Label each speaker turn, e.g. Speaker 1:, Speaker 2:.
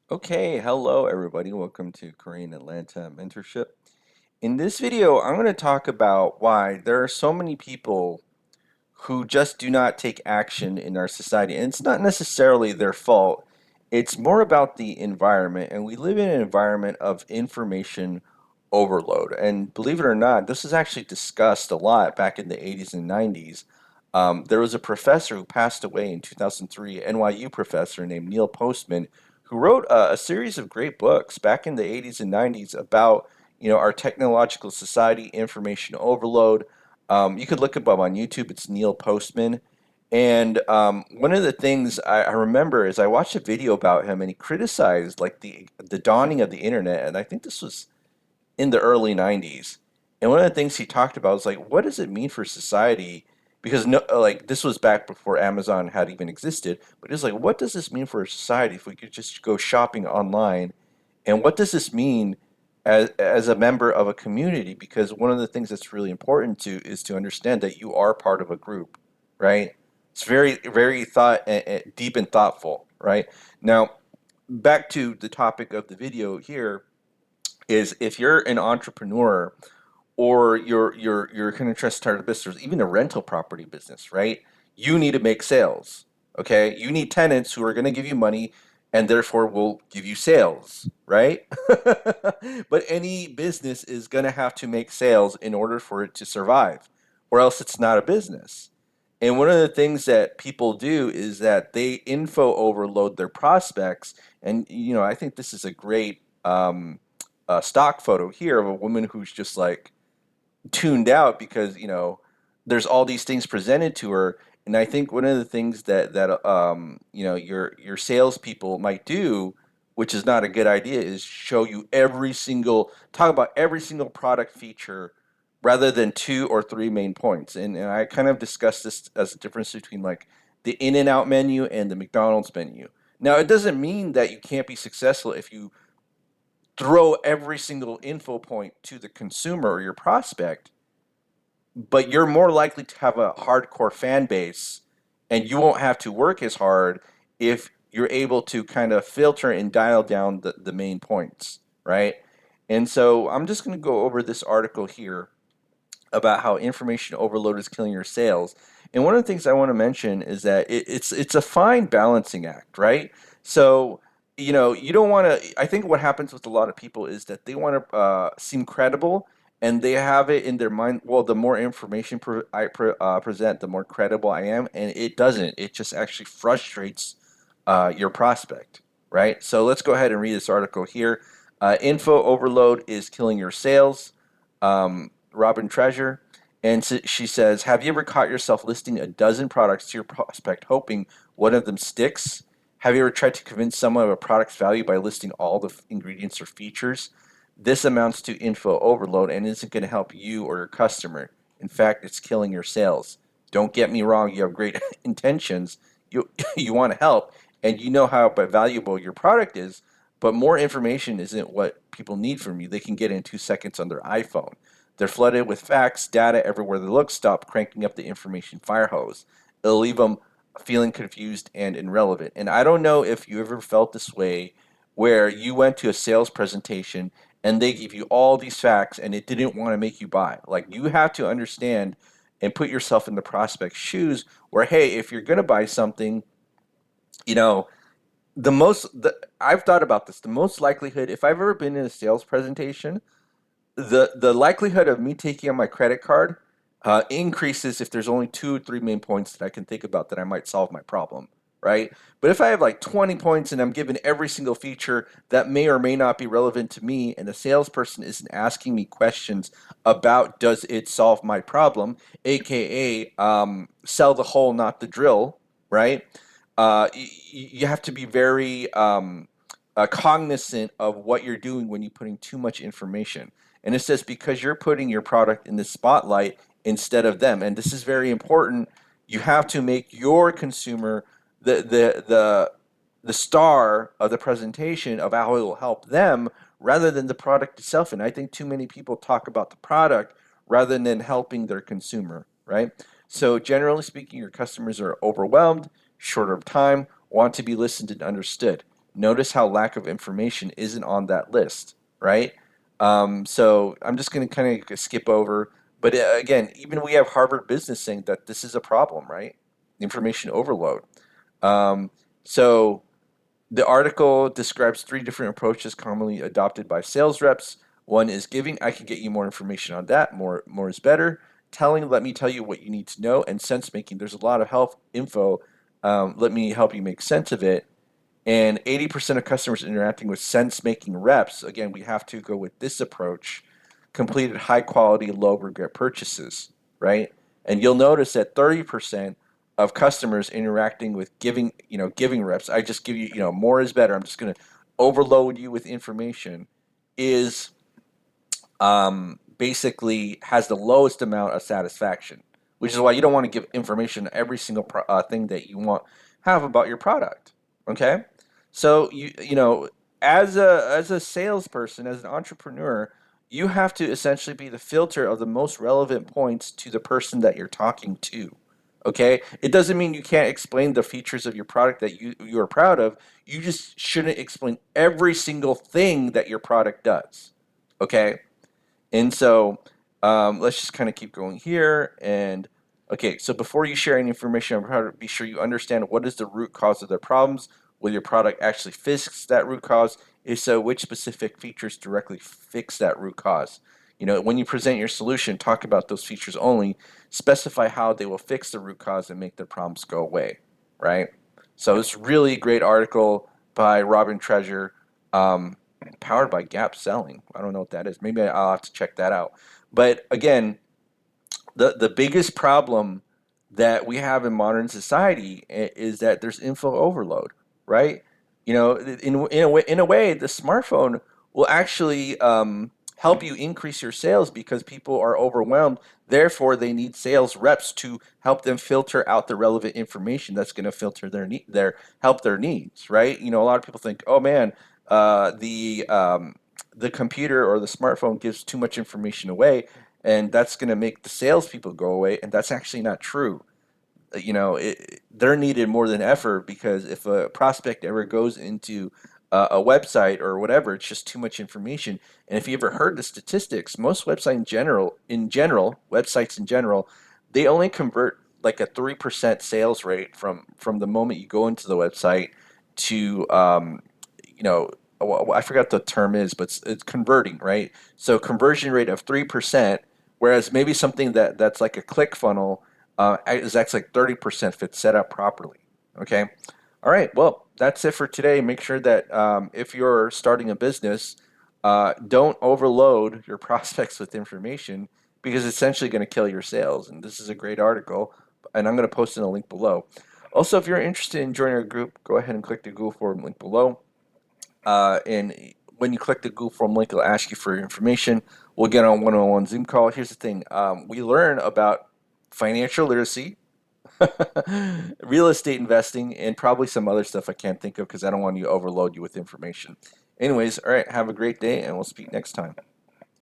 Speaker 1: Okay, hello everybody. Welcome to Korean Atlanta Mentorship. In this video, I'm going to talk about why there are so many people who just do not take action in our society. And it's not necessarily their fault. It's more about the environment. And we live in an environment of information overload. And believe it or not, this is actually discussed a lot back in the 80s and 90s. There was a professor who passed away in 2003, NYU professor named Neil Postman, who wrote a series of great books back in the 80s and 90s about our technological society, information overload. You could look him up on YouTube. It's Neil Postman. And one of the things I remember is I watched a video about him, and he criticized like the dawning of the internet. And I think this was in the early 90s. And one of the things he talked about was like, what does it mean for society? Because no, like this was back before Amazon had even existed. But it's like, what does this mean for society if we could just go shopping online? And what does this mean as a member of a community? Because one of the things that's really important to is to understand that you are part of a group, right? It's very deep and thoughtful, right? Now, back to the topic of the video here is if you're an entrepreneur or you're kind of trying to start a business, or even a rental property business, right? You need to make sales. Okay, you need tenants who are going to give you money and therefore will give you sales, right? But any business is going to have to make sales in order for it to survive, or else it's not a business. And one of the things that people do is that they info overload their prospects. And, I think this is a great stock photo here of a woman who's just like tuned out because there's all these things presented to her. And I think one of the things that your salespeople might do, which is not a good idea, is show you talk about every single product feature rather than two or three main points. And I kind of discussed this as a difference between like the In and Out menu and the McDonald's menu. Now, it doesn't mean that you can't be successful if you throw every single info point to the consumer or your prospect, but you're more likely to have a hardcore fan base and you won't have to work as hard if you're able to kind of filter and dial down the main points, right? And so I'm just going to go over this article here about how information overload is killing your sales. And one of the things I want to mention is that it's a fine balancing act, right? So you don't want to. I think what happens with a lot of people is that they want to seem credible, and they have it in their mind. Well, the more information I present, the more credible I am, and it doesn't. It just actually frustrates your prospect, right? So let's go ahead and read this article here. Info overload is killing your sales. Robin Treasure. And so she says, have you ever caught yourself listing a dozen products to your prospect, hoping one of them sticks? Have you ever tried to convince someone of a product's value by listing all the ingredients or features? This amounts to info overload and isn't going to help you or your customer. In fact, it's killing your sales. Don't get me wrong, you have great intentions. You, you want to help, and you know how valuable your product is, but more information isn't what people need from you. They can get in 2 seconds on their iPhone. They're flooded with facts, data everywhere they look. Stop cranking up the information fire hose. It'll leave them feeling confused and irrelevant. And I don't know if you ever felt this way where you went to a sales presentation and they give you all these facts and it didn't want to make you buy. Like you have to understand and put yourself in the prospect's shoes where, hey, if you're going to buy something, you know, I've thought about this. The most likelihood, if I've ever been in a sales presentation, the likelihood of me taking out my credit card increases if there's only two or three main points that I can think about that I might solve my problem, right? But if I have like 20 points and I'm given every single feature that may or may not be relevant to me, and the salesperson isn't asking me questions about does it solve my problem, aka sell the hole, not the drill, right? You have to be very cognizant of what you're doing when you're putting too much information. And it says because you're putting your product in the spotlight instead of them. And this is very important. You have to make your consumer the star of the presentation of how it will help them rather than the product itself. And I think too many people talk about the product rather than helping their consumer, right? So generally speaking, your customers are overwhelmed, short of time, want to be listened and understood. Notice how lack of information isn't on that list, right? So I'm just going to kind of skip over. But again, even we have Harvard Business saying that this is a problem, right? Information overload. Um, so the article describes three different approaches commonly adopted by sales reps. One is giving, I can get you more information on that. More is better. Telling, let me tell you what you need to know. And sense making, there's a lot of health info. Let me help you make sense of it. And 80% of customers interacting with sense making reps, again, we have to go with this approach, completed high quality, low regret purchases, right? And you'll notice that 30% of customers interacting with giving reps, I just give you, more is better. I'm just going to overload you with information, is basically has the lowest amount of satisfaction, which is why you don't want to give information every single thing that you want have about your product. Okay, so as a salesperson, as an entrepreneur, you have to essentially be the filter of the most relevant points to the person that you're talking to. Okay, it doesn't mean you can't explain the features of your product that you're proud of. You just shouldn't explain every single thing that your product does. Okay, and so let's just kind of keep going here. And okay, so before you share any information on product, be sure you understand what is the root cause of their problems. Will your product actually fix that root cause? If so, which specific features directly fix that root cause? When you present your solution, talk about those features only. Specify how they will fix the root cause and make their problems go away, right? So it's really great article by Robin Treasure. Um, Powered by Gap Selling. I don't know what that is. Maybe I'll have to check that out. But again, the biggest problem that we have in modern society is that there's info overload, right? In a way, the smartphone will actually help you increase your sales because people are overwhelmed. Therefore, they need sales reps to help them filter out the relevant information that's going to filter help their needs, right? A lot of people think, oh man, the computer or the smartphone gives too much information away, and that's going to make the salespeople go away, and that's actually not true. They're needed more than ever because if a prospect ever goes into a website or whatever, it's just too much information. And if you ever heard the statistics, most websites websites in general, they only convert like a 3% sales rate from the moment you go into the website to you know I forgot the term is, but it's converting, right? So conversion rate of 3%, whereas maybe something that's like a click funnel is actually like 30% if it's set up properly. Okay. All right. Well, that's it for today. Make sure that if you're starting a business, don't overload your prospects with information because it's essentially going to kill your sales. And this is a great article, and I'm going to post in a link below. Also, if you're interested in joining our group, go ahead and click the Google form link below. And when you click the Google form link, it'll ask you for your information. We'll get on one-on-one Zoom call. Here's the thing: we learn about financial literacy, real estate investing, and probably some other stuff I can't think of because I don't want to overload you with information. Anyways, all right, have a great day, and we'll speak next time.